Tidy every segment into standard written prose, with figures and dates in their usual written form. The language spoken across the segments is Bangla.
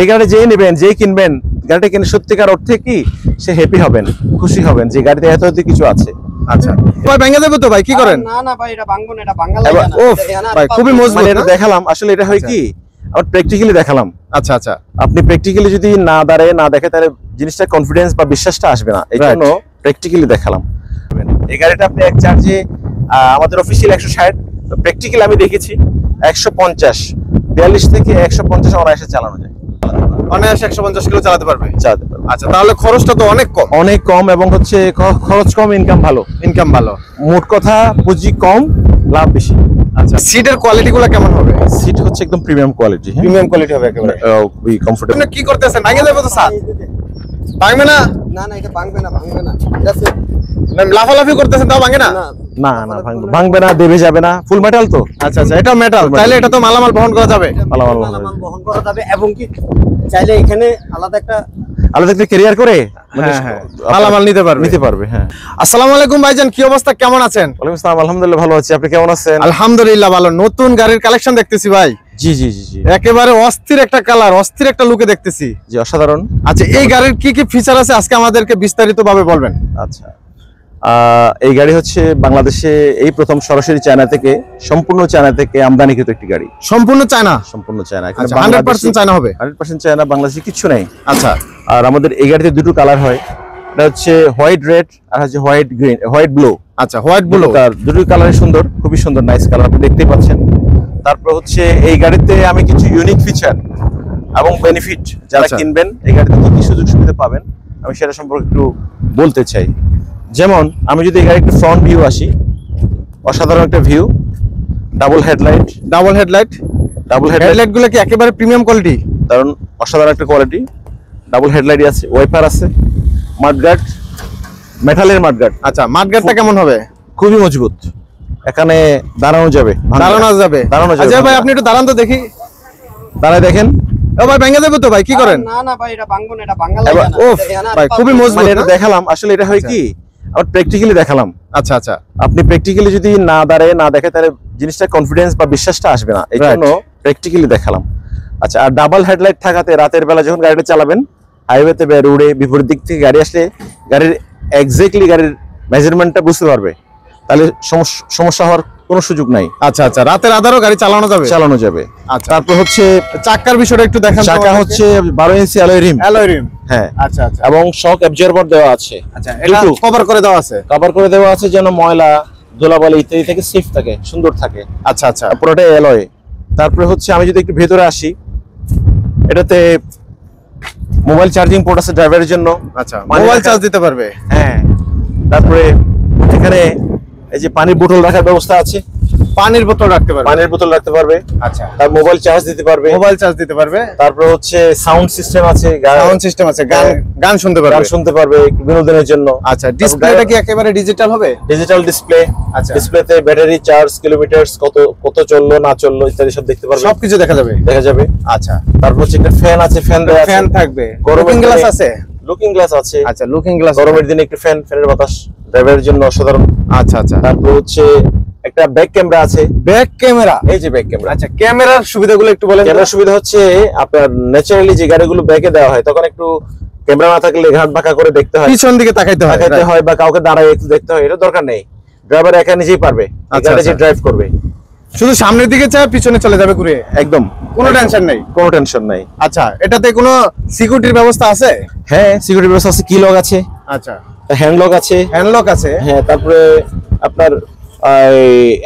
এই গাড়ি যেই নেবেন, যেই কিনবেন, গাড়িটা কিনে সত্যিকার অর্থে কি সে হ্যাপি হবেন, খুশি হবেন যে গাড়িতে এত এত কিছু আছে। আচ্ছা ভাই ভেঙে দেবো তো ভাই, কি করেন? না না ভাই, এটা ভাঙবো না, এটা ভাঙা লাগে না। ওফ ভাই খুবই মজবুত। এটা দেখালাম, আসলে এটা হয় কি আমার প্র্যাকটিক্যালি দেখালাম। আচ্ছা আচ্ছা, আপনি প্র্যাকটিক্যালি যদি না দাঁড়ায় না দেখে তাহলে জিনিসটা কনফিডেন্স বা বিশ্বাসটা আসবে না, এই জন্য প্র্যাকটিক্যালি দেখালাম। এই গাড়িটা আপনি এক চার্জে আমাদের অফিসিয়াল 160, প্র্যাকটিক্যালি আমি দেখেছি 150, 42 থেকে 150 অনায়াসে চালানো যায়। অনায়াসে 150 কিলো চালাতে পারবে। চালাতে পারবে। আচ্ছা তাহলে খরচটা তো অনেক কম। অনেক কম, এবং হচ্ছে খরচ কম, ইনকাম ভালো। ইনকাম ভালো, মোট কথা পুঁজি কম, লাভ বেশি। আচ্ছা সিটের কোয়ালিটি গুলো কেমন হবে? সিট হচ্ছে একদম প্রিমিয়াম কোয়ালিটি, প্রিমিয়াম কোয়ালিটি হবে একেবারে। খুবই কমফোর্টেবল। আপনি কি করতেছেন? ভাঙে যাবে তো স্যার? ভাঙবে না? না না, এটা ভাঙবে না, ভাঙবে না। এটা আছে লাফালাফি করতেছেন তাও ভাঙে না? না না, ভাঙবে না, দেবে যাবে না, ফুল মেটাল তো। আচ্ছা আচ্ছা, এটা মেটাল, তাহলে এটা তো মালামাল বহন করা যাবে। মালামাল বহন করা যাবে, এবং কি চাইলে এখানে আলাদা একটা ক্যারিয়ার করে মালামাল নিতে পারবে। হ্যাঁ। আসসালামু আলাইকুম ভাইজান, কি অবস্থা, কেমন আছেন? ওয়ালাইকুম আসসালাম, আলহামদুলিল্লাহ ভালো আছি, আপনি কেমন আছেন? আলহামদুলিল্লাহ ভালো। নতুন গাড়ির কালেকশন দেখতেছি ভাই। জি জি জি জি, একেবারে অস্থির একটা কালার, অস্থির একটা লুকে দেখতেছি। জি অসাধারণ। আচ্ছা এই গাড়ির কি কি ফিচার আছে আজকে আমাদেরকে বিস্তারিত ভাবে বলবেন। আচ্ছা, এই গাড়ি হচ্ছে বাংলাদেশে এই প্রথম সরাসরি চায়না থেকে, সম্পূর্ণ চায়না থেকে আমদানিকৃত একটি গাড়ি। সম্পূর্ণ চায়না? সম্পূর্ণ চায়না, 100% চায়না হবে? 100% চায়না, বাংলাদেশে কিছু নাই। আচ্ছা, আর আমাদের এই গাড়িতে দুটো কালার হয়, এটা হচ্ছে হোয়াইট রেড আর হচ্ছে হোয়াইট গ্রিন, হোয়াইট ব্লু। আচ্ছা হোয়াইট ব্লু, তার দুটো কালারই সুন্দর, খুবই সুন্দর, নাইস কালার, আপনি দেখতেই পাচ্ছেন। তারপর হচ্ছে এই গাড়িতে আমি কিছু ইউনিক ফিচার এবং বেনিফিট যারা কিনবেন এই গাড়িতে কি কি সুযোগ সুবিধা পাবেন আমি সেটা সম্পর্কে একটু বলতে চাই। যেমন আমি যদি এই গাড়ির একটু ফ্রন্ট ভিউ আসি, অসাধারণ একটা ভিউ, ডাবল হেডলাইট গুলো কি একেবারে প্রিমিয়াম কোয়ালিটি? কারণ অসাধারণ একটা কোয়ালিটি, ডাবল হেডলাইট আছে, ওয়াইপার আছে, মাডগার্ড, মেটালের মাডগার্ড। আচ্ছা মাডগার্ডটা কেমন হবে? খুবই মজবুত, এখানে দাঁড়ানো যাবে। আচ্ছা ভাই আপনি একটু দাঁড়ান তো দেখি, দাঁড়ায় দেখেন। ও ভাই ভেঙে দেবো তো ভাই, কি করেন? না না ভাই, এটা ভাঙবো না, এটা ভাঙা লাগে না। ওফ ভাই খুবই মজবুত। এটা দেখালাম, আসলে এটা হয় কি আমার প্র্যাকটিক্যালি দেখালাম। আচ্ছা আচ্ছা, আপনি প্র্যাকটিক্যালি যদি না দাঁড়ায় না দেখে তাহলে জিনিসটা কনফিডেন্স বা বিশ্বাসটা আসবে না, এই জন্য প্র্যাকটিক্যালি দেখালাম। আচ্ছা, আর ডাবল হেডলাইট থাকাতে রাতের বেলা যখন গাড়িটা চালাবেন, হাইওয়েতে বা রোডে বিপরীত দিক থেকে গাড়ি আসলে গাড়ির এক্স্যাক্টলি গাড়ির মেজারমেন্টটা বুঝতে পারবে, তাহলে সমস্যা হওয়ার কোনো সুযোগ নাই। আচ্ছা আচ্ছা, রাতের আধারও গাড়ি চালানো যাবে। আচ্ছা, তারপর হচ্ছে চাকার বিষয়টা একটু দেখান। চাকা হচ্ছে 12 ইঞ্চি অ্যালয় রিম। হ্যাঁ আচ্ছা আচ্ছা, এবং শক অ্যাবজর্বার দেওয়া আছে। আচ্ছা, এটা কভার করে দেওয়া আছে যেন ময়লা ধুলাবালি ইত্যাদি থেকে সেফ থাকে, সুন্দর থাকে। আচ্ছা আচ্ছা, পুরোটা অ্যালয়। তারপরে হচ্ছে আমি যদি একটু ভেতরে আসি, এটাতে মোবাইল চার্জিং পোর্ট আছে ড্রাইভারের জন্য। আচ্ছা, মোবাইল চার্জ দিতে পারবে। হ্যাঁ, তারপরে এখানে এই যে পানির বোতল রাখার ব্যবস্থা আছে, পানির বোতল রাখতে পারবে। আচ্ছা, তার মোবাইল চার্জ দিতে পারবে। তারপর হচ্ছে সাউন্ড সিস্টেম আছে, গান শুনতে পারবে একটু বিনোদনের জন্য। আচ্ছা, ডিসপ্লেটা কি একেবারে ডিজিটাল হবে? Digital display. আচ্ছা, ডিসপ্লেতে ব্যাটারি চার্জ, কিলোমিটার কত চললো না চললো ইত্যাদি সব দেখতে পারবে, সবকিছু দেখা যাবে। আচ্ছা, তারপর হচ্ছে একটা ফ্যান আছে, ফ্যান থাকবে, লুকিং গ্লাস আছে। আচ্ছা, লুকিং গ্লাস, গরমের দিনে একটু ফ্যানের বাতাস ড্রাইভারের জন্য অসাধারণ। আচ্ছা আচ্ছা, তারপর হচ্ছে একটা ব্যাক ক্যামেরা আছে। এই যে ব্যাক ক্যামেরা। আচ্ছা, ক্যামেরার সুবিধাগুলো একটু বলেন। ক্যামেরার সুবিধা হচ্ছে আপনার ন্যাচারালি যে গাড়িগুলো ব্যাকে দেওয়া হয় তখন একটু ক্যামেরা না থাকলে ঘাট বাঁকা করে দেখতে হয়, পিছন দিকে তাকাইতে হয় বা কাউকে দাঁড়ায় একটু দেখতে হয়, এটা দরকার নেই, ড্রাইভার একা নিজেই পারবে, গাড়ি যে ড্রাইভ করবে শুধু সামনের দিকে চায় পিছনে চলে যাবে ঘুরে, একদম কোনো টেনশন নেই। আচ্ছা, এটাতে কোনো সিকিউরিটির ব্যবস্থা আছে? হ্যাঁ, সিকিউরিটির ব্যবস্থা আছে, কি লক আছে। আচ্ছা, হ্যান্ড লক আছে। হ্যাঁ, তারপরে আপনার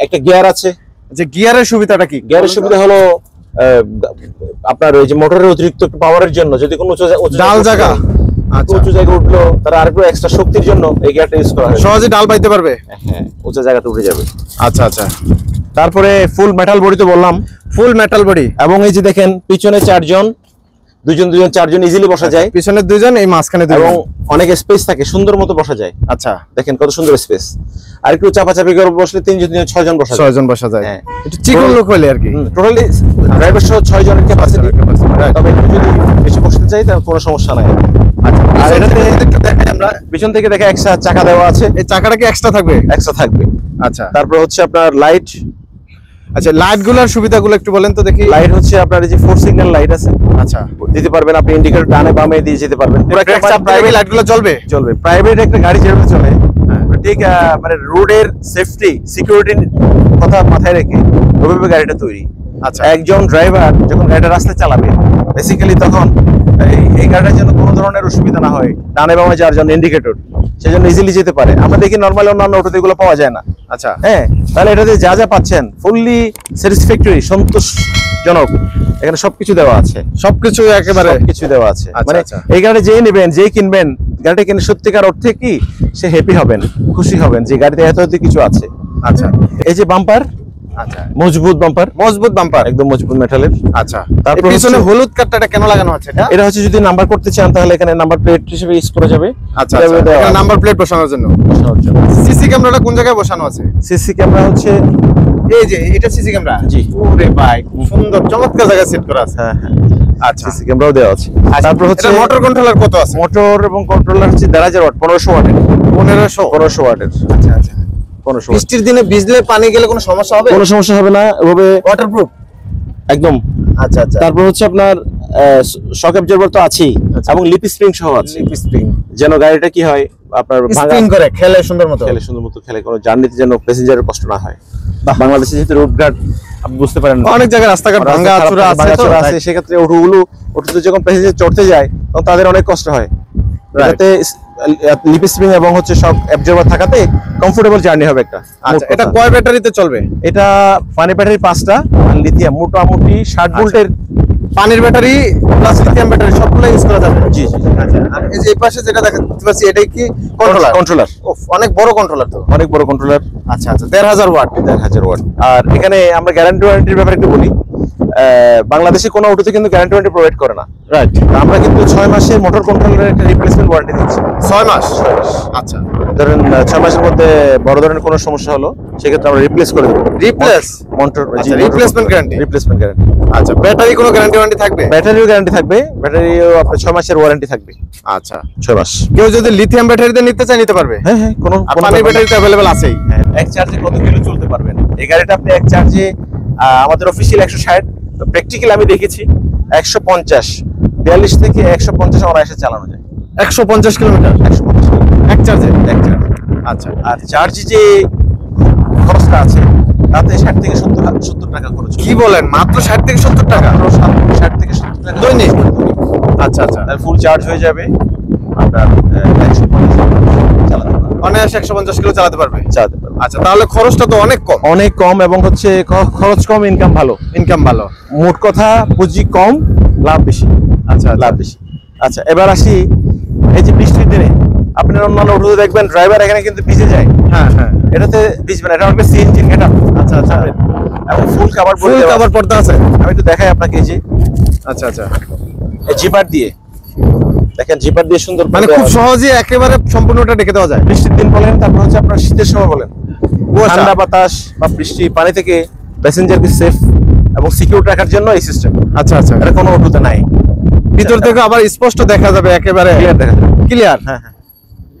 একটা গিয়ার আছে। যে গিয়ারের সুবিধাটা কি? গিয়ারের সুবিধা হলো আপনার ওই যে মোটরের অতিরিক্ত পাওয়ারের জন্য যদি কোনো ডাল জায়গা উঁচু জায়গায় উঠলো তারা আরেকটু এক্সট্রা শক্তির জন্য এই গিয়ারটা ইউজ করা হয়, সহজে ডাল পাইতে পারবে। হ্যাঁ, উঁচু জায়গাতে উঠে যাবে। আচ্ছা আচ্ছা, তারপরে ফুল মেটাল বডি তো বললাম, ফুল মেটাল বডি। এবং এই যে দেখেন পিছনে চারজন ইজিলি বসা যায়, পিছনে দুইজন, এই মাঝখানে দুইজন, এবং অনেক স্পেস থাকে, সুন্দর মতো বসা যায়। আচ্ছা, দেখেন কত সুন্দর স্পেস। আর একটু চাপাচাপি করে বসলে 6জন বসা যায়। হ্যাঁ, একটু চিকন লোক হলে আর কি। টোটালি ড্রাইভার সহ 6 জনের ক্যাপাসিটি, তবে যদি বেশি বসতে চাই তাহলে কোনো সমস্যা নাই। আচ্ছা, আর এটাতে আমরা পিছন থেকে দেখে এক্সট্রা চাকা দেওয়া আছে। এই চাকাটা কি এক্সট্রা থাকবে? আচ্ছা, তারপর হচ্ছে আপনার লাইট আচ্ছা, লাইট গুলার সুবিধাগুলো একটু বলেন তো দেখি। লাইট হচ্ছে আপনার এই যে 4 সিগন্যাল লাইট আছে, আচ্ছা, দিতে পারবেন আপনি, ইন্ডিকেটর ডানে বামে দিয়ে যেতে পারবেন। প্রাইভেট লাইট গুলো জ্বলবে? চলবে। প্রাইভেট একটা গাড়ি যেভাবে চলে ঠিক মানে রোডের সেফটি সিকিউরিটির কথা মাথায় রেখে ওইভাবে গাড়িটা তৈরি। আচ্ছা, একজন ড্রাইভার যখন গাড়িটা রাস্তায় চালাবে বেসিক্যালি তখন এই গাড়িটার জন্য কোনো ধরনের অসুবিধা না হয়, ডানে বামে যাওয়ার জন্য ইন্ডিকেটর, সেজন্য ইজিলি যেতে পারে। আমরা দেখি নর্মালি অন্যান্য অটোতে এগুলো পাওয়া যায় না। আচ্ছা, হ্যাঁ, তাহলে এটাতে যা যা পাচ্ছেন ফুললি স্যাটিসফ্যাক্টরি, সন্তোষজনক, এখানে সবকিছু দেওয়া আছে, সবকিছু একেবারে কিছু দেওয়া আছে। আচ্ছা, মানে আচ্ছা। এই গাড়ি যেই নেবেন, যেই কিনবেন, গাড়িটা কিনে সত্যিকার অর্থে কি সে হ্যাপি হবেন, খুশি হবেন যে গাড়িতে এত এত কিছু আছে। আচ্ছা, এই যে বাম্পার, আচ্ছা, মজবুত বাম্পার, মজবুত বাম্পার, একদম মজবুত মেটালের। আচ্ছা। তারপর পিছনে হচ্ছে- হলুদ কাটটা কেন লাগানো আছে এটা? এটা হচ্ছে যদি নাম্বার করতে চান তাহলে এখানে নাম্বার প্লেট হিসেবে ইউজ করা যাবে। আচ্ছা, এভাবে দেওয়া আছে। নাম্বার প্লেট বসানোর জন্য। বসানোর জন্য। সিসি ক্যামেরাটা কোন জায়গায় বসানো আছে? সিসি ক্যামেরা হচ্ছে এই যে এটা সিসি ক্যামেরা? জি। ওরে ভাই, খুব সুন্দর চমৎকার জায়গায় সেট করা আছে। হ্যাঁ হ্যাঁ, আচ্ছা, সিসি ক্যামেরাও দেওয়া আছে। তারপর হচ্ছে এটা মোটর কন্ট্রোলার কত আছে? মোটর এবং কন্ট্রোলার হচ্ছে 1500 ওয়াট, 1500 ওয়াটের, 1500 ওয়াটের। আচ্ছা, আচ্ছা। 1500 ওয়াট। বৃষ্টির দিনে ভিজলে পানি গেলে কোনো সমস্যা হবে? কোনো সমস্যা হবে না, ওভাবে ওয়াটারপ্রুফ? একদম। আচ্ছা, আচ্ছা। তারপর হচ্ছে আপনার শক অ্যাবজর্বার তো আছেই, আচ্ছা। এবং লিপ স্প্রিং সহ আছে, স্প্রিং যেন গাড়িটা কি হয় আপনার স্প্রিং করে খেলে সুন্দর মতো। খেলে সুন্দর মতো খেলে, কোনো জার্নিতে যেন প্যাসেঞ্জারের কষ্ট না হয়। বাংলাদেশে যেহেতু রোডঘাট আপনি বুঝতে পারেন, অনেক জায়গায় রাস্তাঘাট ভাঙা চূড়া আছে তো, আছে, সেক্ষেত্রে ওটুতে যখন প্যাসেঞ্জার চড়তে যায় তখন তাদের অনেক কষ্ট হয়। এটাতে লিপ স্প্রিং এবং হচ্ছে শক অ্যাবজর্বার থাকাতে কমফোর্টেবল জার্নি হবে একটা। আচ্ছা, এটা কয় ব্যাটারিতে চলবে? এটা পানি ব্যাটারি 5টা আর লিথিয়াম মোটামুটি 60 ভোল্টের। পানির ব্যাটারি প্লাস লিথিয়াম ব্যাটারি সবগুলো ইউজ করা যাবে? জি জি। আচ্ছা, আর এই যে এই পাশে যেটা দেখতে পাচ্ছি এটাই কি কন্ট্রোলার? কন্ট্রোলার, অনেক বড় কন্ট্রোলার তো। অনেক বড় কন্ট্রোলার। আচ্ছা, আচ্ছা। 1500 ওয়াট। 1000 ওয়াট। আর এখানে আমরা গ্যারান্টি ওয়ারেন্টির ব্যাপারে একটু বলি। বাংলাদেশে কোনো অটোতে কিন্তু গ্যারান্টি ওয়ারেন্টি প্রোভাইড করে না, রাইট? আমরা কিন্তু 6 মাসের মোটর কন্ট্রোলারের একটা রিপ্লেসমেন্ট ওয়ারেন্টি দিচ্ছি। 6 মাস? 6 মাস। আচ্ছা, ধরেন 6 মাসের মধ্যে বড় ধরনের কোনো সমস্যা হলো সেক্ষেত্রে আমরা রিপ্লেস করে দেবো। রিপ্লেস? মোটর আচ্ছা, replacement guarantee? Replacement guarantee. আচ্ছা, ব্যাটারি কোনো গ্যারান্টি ওয়ারেন্টি থাকবে? ব্যাটারিও গ্যারান্টি থাকবে, ব্যাটারিও আপনার 6 মাসের ওয়ারেন্টি থাকবে। আচ্ছা, 6 মাস। কেউ যদি লিথিয়াম ব্যাটারিতে নিতে চায় নিতে পারবে? হ্যাঁ হ্যাঁ, কোনো আর পানির ব্যাটারি তো अवेलेबल আছেই। হ্যাঁ, এক চার্জে কত কিলো চলতে পারবেন এই গাড়িটা আপনি এক চার্জে? আমাদের অফিসিয়াল 160, প্র্যাকটিক্যালি আমি দেখেছি 150, 42 থেকে 150 অনায়াসে চালানো যায়। 150 কিলোমিটার 150 এক চার্জে? এক চার্জ। আচ্ছা, আর চার্জে যে খরচটা আছে তাতে 60 থেকে 70 টাকা খরচ। কি বলেন? মাত্র 60 থেকে 70 টাকা 60 থেকে 70 টাকা দৈনিক? আচ্ছা, আচ্ছা। তাহলে ফুল চার্জ হয়ে যাবে আপনার 150 চালাতে পারবেন, অনায়াসে 150 কিলো চালাতে পারবে? চালাতে পারবেন। আচ্ছা, তাহলে খরচটা তো অনেক কম। অনেক কম, এবং হচ্ছে খরচ কম, ইনকাম ভালো। ইনকাম ভালো। মোট কথা পুঁজি কম, লাভ বেশি। আচ্ছা, লাভ বেশি। আচ্ছা, এবার আসি এই যে বৃষ্টির দিনে আপনার অন্যান্য অটোতে দেখবেন ড্রাইভার এখানে কিন্তু ভিজে যায়। হ্যাঁ, হ্যাঁ। এটাতে ভিজবে না, এটা হবে সিএনজি গেটআপ। আচ্ছা, আচ্ছা। এবং ফুল কভার ফুল কভার পর্দা আছে? আমি একটু দেখাই আপনাকে। এই যে আচ্ছা, আচ্ছা। এই জিপার দিয়ে দেখেন, জিপার দিয়ে সুন্দর মানে খুব সহজে একেবারে সম্পূর্ণটা ঢেকে দেওয়া যায়? বৃষ্টির দিন বলেন, তারপর হচ্ছে আপনার শীতের সময় বলেন, কুয়াশা। ঠান্ডা বাতাস বা বৃষ্টি পানি থেকে প্যাসেঞ্জারকে সেফ এবং সিকিউর রাখার জন্য এই সিস্টেম। আচ্ছা, আচ্ছা। এটা কোনো অটোতে নাই। ভিতর থেকে আবার স্পষ্ট দেখা যাবে একেবারে ক্লিয়ার দেখা যাবে। ক্লিয়ার? হ্যাঁ হ্যাঁ,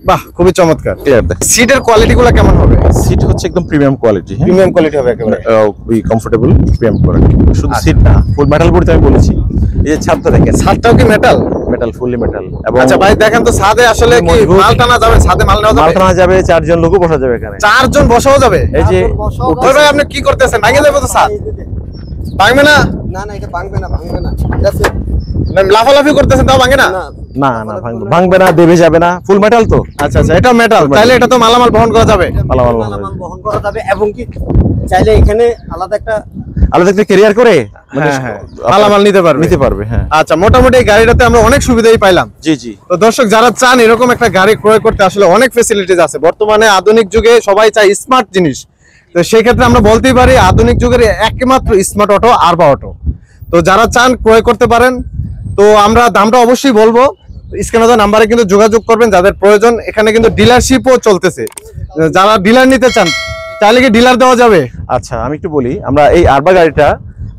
বাহ, খুবই চমৎকার। ক্লিয়ার দেখা। সিটের কোয়ালিটি গুলো কেমন হবে? সিট হচ্ছে একদম প্রিমিয়াম কোয়ালিটি। প্রিমিয়াম কোয়ালিটি হবে একেবারে? খুবই কমফোর্টেবল প্রিমিয়াম কোয়ালিটি। শুধু আচ্ছা। সিট না, ফুল মেটাল বডিতে আমি বলেছি। এই যে ছাদটা দেখেন, ছাদটাও কি মেটাল? Metal, fully metal. এবং আচ্ছা ভাই, দেখেন তো ছাদে আসলে কি মজবুত। মাল টানা যাবে? ছাদে মাল নেওয়া মাল যাবে? টানা যাবে, 4 জন লোকও বসা যাবে এখানে। 4 জন বসাও যাবে? এই যে ওই ভাই, আপনি কি করতেছেন? ভাঙে যাবে তো ছাদ? ভাঙবে না? না না, এটা ভাঙবে না, ভাঙবে না। এটা আছে। লাফালাফি করতেছেন তাও ভাঙে না? না, না না, ভাঙবে না, দেবে যাবে না, ফুল মেটাল তো। আচ্ছা, আচ্ছা। এটা মেটাল, তাহলে এটা তো মালামাল বহন করা যাবে? মালামাল মালামাল বহন করা যাবে, এবং কি চাইলে এখানে আলাদা একটা আলাদা একটা ক্যারিয়ার করে মানে হ্যাঁ, হ্যাঁ। মালামাল নিতে পারবে? নিতে পারবে, হ্যাঁ। আচ্ছা, মোটামুটি এই গাড়িটাতে আমরা অনেক সুবিধাই পাইলাম। জি জি। তো দর্শক, যারা চান এরকম একটা গাড়ি ক্রয় করতে, আসলে অনেক ফেসিলিটিস আছে। বর্তমানে আধুনিক যুগে সবাই চায় স্মার্ট জিনিস। তো সেই ক্ষেত্রে আমরা বলতেই পারি আধুনিক যুগের একমাত্র স্মার্ট অটো আরবা অটো। তো যারা চান ক্রয় করতে পারেন। তো আমরা দামটা অবশ্যই বলবো, স্ক্রিনে দেওয়া নাম্বারে কিন্তু যোগাযোগ করবেন যাদের প্রয়োজন। এখানে কিন্তু ডিলারশিপও চলতেছে, যারা ডিলার নিতে চান তাহলে কি ডিলার দেওয়া যাবে? আচ্ছা, আমি একটু বলি, আমরা এই আরবা গাড়িটা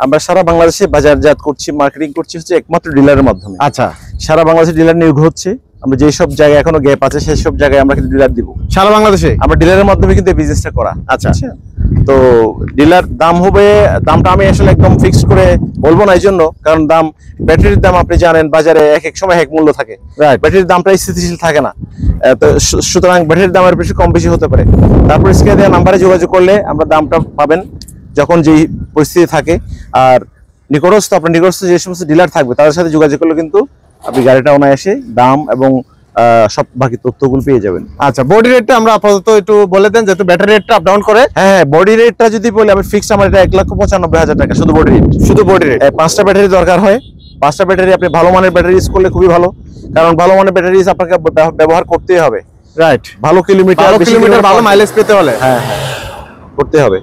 আমরা সারা বাংলাদেশে বাজারজাত করছি, মার্কেটিং করছি হচ্ছে একমাত্র ডিলারের মাধ্যমে। আচ্ছা, সারা বাংলাদেশে ডিলার নিয়োগ হচ্ছে। আমরা যেই সব জায়গায় এখনো গ্যাপ আছে সেই সব জায়গায় আমরা কিন্তু ডিলার দিব সারা বাংলাদেশে আমরা ডিলারের মাধ্যমে কিন্তু এই বিজনেসটা করা। আচ্ছা। তো ডিলার দামটা আমি আসলে একদম ফিক্সড করে বলবো না, এই জন্য কারণ ব্যাটারির দাম আপনি জানেন বাজারে এক এক সময় এক মূল্য থাকে, ব্যাটারির দামটা স্থিতিশীল থাকে না। তো সুতরাং ব্যাটারির দামের বেশি কম বেশি হতে পারে। তারপর স্ক্রিনে দেওয়া নাম্বারে যোগাযোগ করলে আমরা দামটা পাবেন যখন যেই পরিস্থিতি থাকে। আর আপনার নিকটস্থ যে সমস্ত ডিলার থাকবে তাদের সাথে যোগাযোগ করলে কিন্তু আপনি গাড়িটা অনায়াসে দাম এবং সব বাকি তথ্যগুলো পেয়ে যাবেন। আচ্ছা, বডি রেটটা আমরা আপাতত একটু বলে দেন, যেহেতু ব্যাটারি রেটটা আপ ডাউন করে। হ্যাঁ, বডি রেটটা যদি বলি আমি ফিক্সড, আমার এটা 1,95,000 টাকা শুধু বডি রেট। শুধু বডি রেট। 5টা ব্যাটারি দরকার হয়। 5টা ব্যাটারি আপনি ভালো মানের ব্যাটারি ইউজ করলে খুবই ভালো, কারণ ভালো মানের ব্যাটারি আপনাকে ব্যবহার করতেই হবে। রাইট, ভালো কিলোমিটার ভালো মাইলেজ পেতে হলে হ্যাঁ করতে হবে।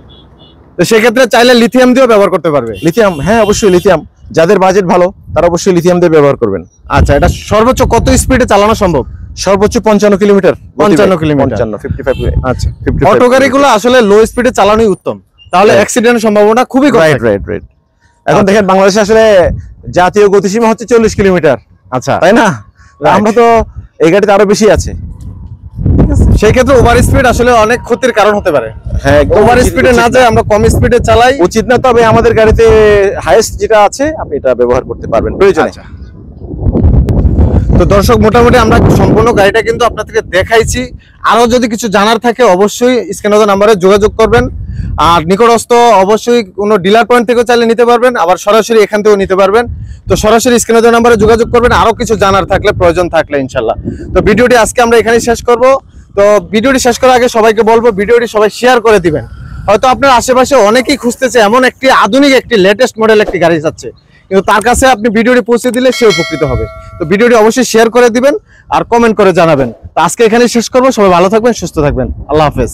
তো সেক্ষেত্রে চাইলে লিথিয়াম দিয়েও ব্যবহার করতে পারবে। লিথিয়াম, হ্যাঁ অবশ্যই লিথিয়াম, যাদের বাজেট ভালো তারা অবশ্যই লিথিয়াম দিয়ে ব্যবহার করবেন। আচ্ছা, এটা সর্বোচ্চ কত স্পিডে চালানো সম্ভব? সর্বোচ্চ 55 কিলোমিটার। 55 কিলোমিটার। 55। আচ্ছা, অটো গাড়িগুলো আসলে লো স্পিডে চালানোই উত্তম, তাহলে অ্যাক্সিডেন্টের সম্ভাবনা খুবই কম। রাইট। এখন দেখেন বাংলাদেশে আসলে জাতীয় গতিসীমা হচ্ছে 40 কিলোমিটার। আচ্ছা, তাই না? আমরা তো এই গাড়িতে আরো বেশি আছে। সেই ক্ষেত্রে ওভার স্পিড আসলে অনেক ক্ষতির কারণ হতে পারে। হ্যাঁ, ওভার স্পিডে না যায় আমরা কম স্পিডে চালাই, উচিত না। তবে আমাদের গাড়িতে হাইয়েস্ট যেটা আছে আপনি এটা ব্যবহার করতে পারবেন প্রয়োজনে। তো দর্শক, মোটামুটি আমরা সম্পূর্ণ গাড়িটা কিন্তু আপনাদেরকে দেখাইছি। আরো যদি কিছু জানার থাকে অবশ্যই স্ক্রিনে দেওয়া নম্বরে যোগাযোগ করবেন। আর নিকটস্থ অবশ্যই কোনো ডিলার পয়েন্ট থেকেও চাইলে নিতে পারবেন, আবার সরাসরি এখান থেকেও নিতে পারবেন। তো সরাসরি স্ক্রিনে দেওয়া নম্বরে যোগাযোগ করবেন আরো কিছু জানার থাকলে, প্রয়োজন থাকলে ইনশাল্লাহ। তো ভিডিওটি আজকে আমরা এখানেই শেষ করব। তো ভিডিওটি শেষ করার আগে সবাইকে বলবো ভিডিওটি সবাই শেয়ার করে দিবেন। হয়তো আপনার আশেপাশে অনেকেই খুঁজতেছে এমন একটি আধুনিক একটি লেটেস্ট মডেল একটি গাড়ি যাচ্ছে, কিন্তু তার কাছে আপনি ভিডিওটি পৌঁছে দিলে সে উপকৃত হবে। তো ভিডিওটি অবশ্যই শেয়ার করে দিবেন আর কমেন্ট করে জানাবেন। তো আজকে এখানেই শেষ করবো। সবাই ভালো থাকবেন, সুস্থ থাকবেন। আল্লাহ হাফেজ।